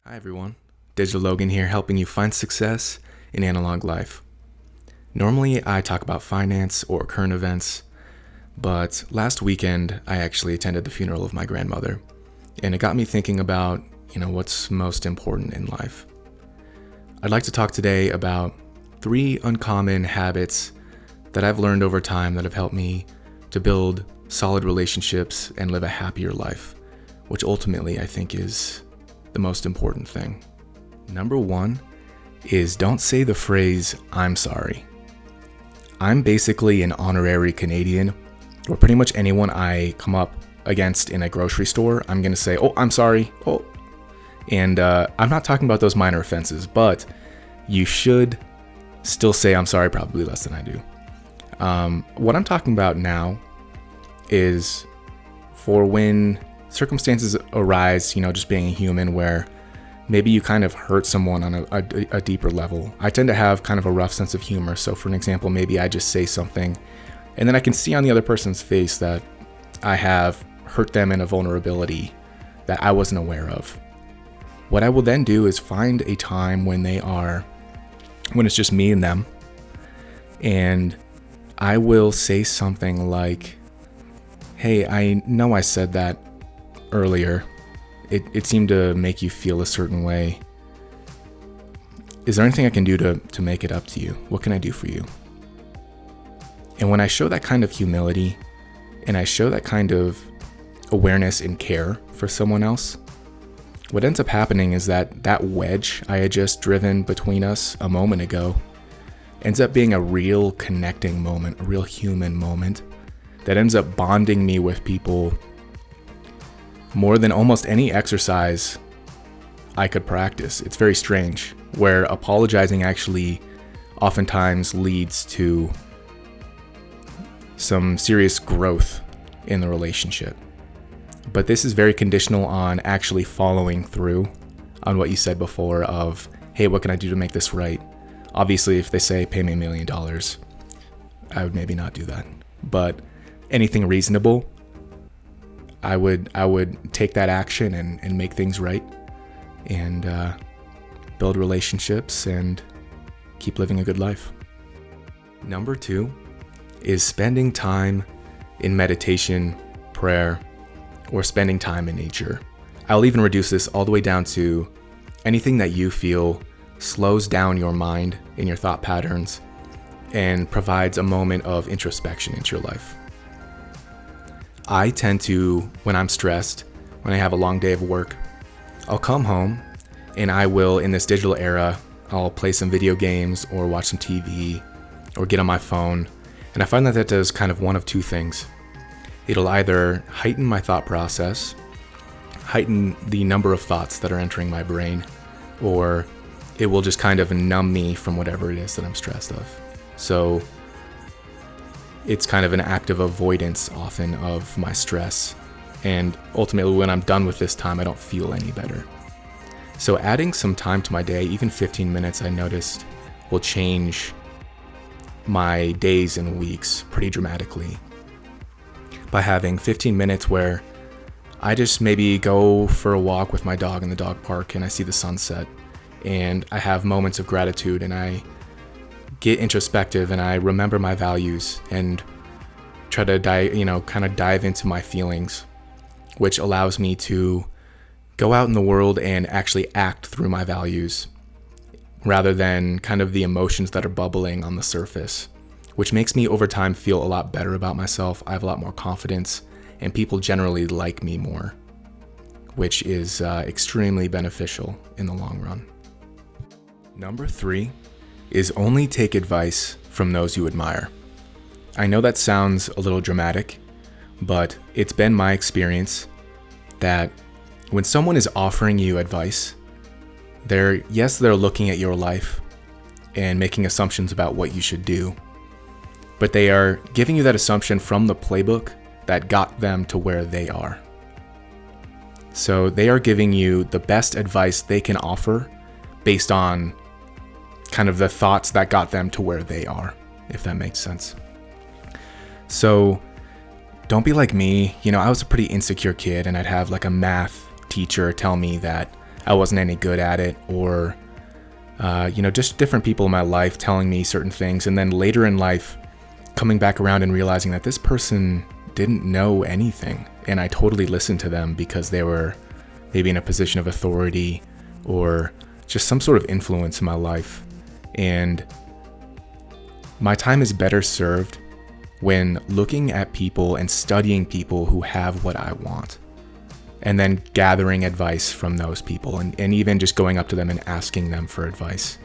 Hi everyone, Digital Logan here helping you find success in analog life. Normally I talk about finance or current events, but last weekend I actually attended the funeral of my grandmother, and it got me thinking about, what's most important in life. I'd like to talk today about 3 uncommon habits that I've learned over time that have helped me to build solid relationships and live a happier life, which ultimately I think is the most important thing. Number 1 is don't say the phrase, "I'm sorry." I'm basically an honorary Canadian, where pretty much anyone I come up against in a grocery store, I'm going to say, "Oh, I'm sorry." Oh, and I'm not talking about those minor offenses, but you should still say "I'm sorry," probably less than I do. What I'm talking about now is for when circumstances arise, just being a human, where maybe you kind of hurt someone on a deeper level. I tend to have kind of a rough sense of humor. So for an example, maybe I just say something and then I can see on the other person's face that I have hurt them in a vulnerability that I wasn't aware of. What I will then do is find a time when it's just me and them, and I will say something like, "Hey, I know I said that earlier. It seemed to make you feel a certain way. Is there anything I can do to make it up to you? What can I do for you?" And when I show that kind of humility and I show that kind of awareness and care for someone else, what ends up happening is that wedge I had just driven between us a moment ago ends up being a real connecting moment, a real human moment that ends up bonding me with people more than almost any exercise I could practice. It's very strange, where apologizing actually oftentimes leads to some serious growth in the relationship. But this is very conditional on actually following through on what you said before of, "Hey, what can I do to make this right?" Obviously, if they say, "Pay me $1 million," I would maybe not do that. But anything reasonable, I would take that action and make things right and build relationships and keep living a good life. Number 2 is spending time in meditation, prayer, or spending time in nature. I'll even reduce this all the way down to anything that you feel slows down your mind and your thought patterns and provides a moment of introspection into your life. I tend to, when I'm stressed, when I have a long day of work, I'll come home and I will, in this digital era, I'll play some video games or watch some TV or get on my phone. And I find that does kind of one of 2 things. It'll either heighten my thought process, heighten the number of thoughts that are entering my brain, or it will just kind of numb me from whatever it is that I'm stressed of. So it's kind of an act of avoidance often of my stress. And ultimately, when I'm done with this time, I don't feel any better. So adding some time to my day, even 15 minutes, I noticed will change my days and weeks pretty dramatically. By having 15 minutes where I just maybe go for a walk with my dog in the dog park and I see the sunset and I have moments of gratitude and I get introspective and I remember my values and try to dive into my feelings, which allows me to go out in the world and actually act through my values rather than kind of the emotions that are bubbling on the surface, which makes me over time feel a lot better about myself. I have a lot more confidence and people generally like me more, which is extremely beneficial in the long run. Number 3 is only take advice from those you admire. I know that sounds a little dramatic, but it's been my experience that when someone is offering you advice, they're looking at your life and making assumptions about what you should do, but they are giving you that assumption from the playbook that got them to where they are. So they are giving you the best advice they can offer based on kind of the thoughts that got them to where they are, if that makes sense. So don't be like me. I was a pretty insecure kid and I'd have like a math teacher tell me that I wasn't any good at it, or just different people in my life telling me certain things, and then later in life coming back around and realizing that this person didn't know anything, and I totally listened to them because they were maybe in a position of authority or just some sort of influence in my life. And my time is better served when looking at people and studying people who have what I want, and then gathering advice from those people, and even just going up to them and asking them for advice.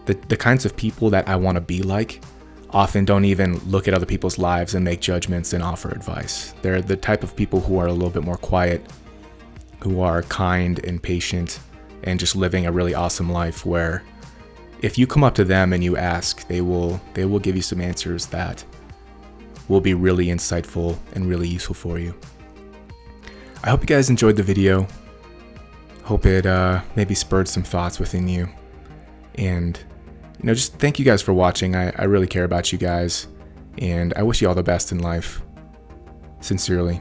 The kinds of people that I want to be like often don't even look at other people's lives and make judgments and offer advice. They're the type of people who are a little bit more quiet, who are kind and patient, and just living a really awesome life, where if you come up to them and you ask, they will give you some answers that will be really insightful and really useful for you. I hope you guys enjoyed the video. Hope it maybe spurred some thoughts within you. And just thank you guys for watching. I really care about you guys, and I wish you all the best in life. Sincerely.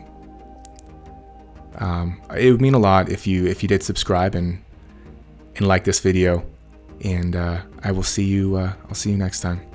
It would mean a lot if you did subscribe and like this video. And I will see you. I'll see you next time.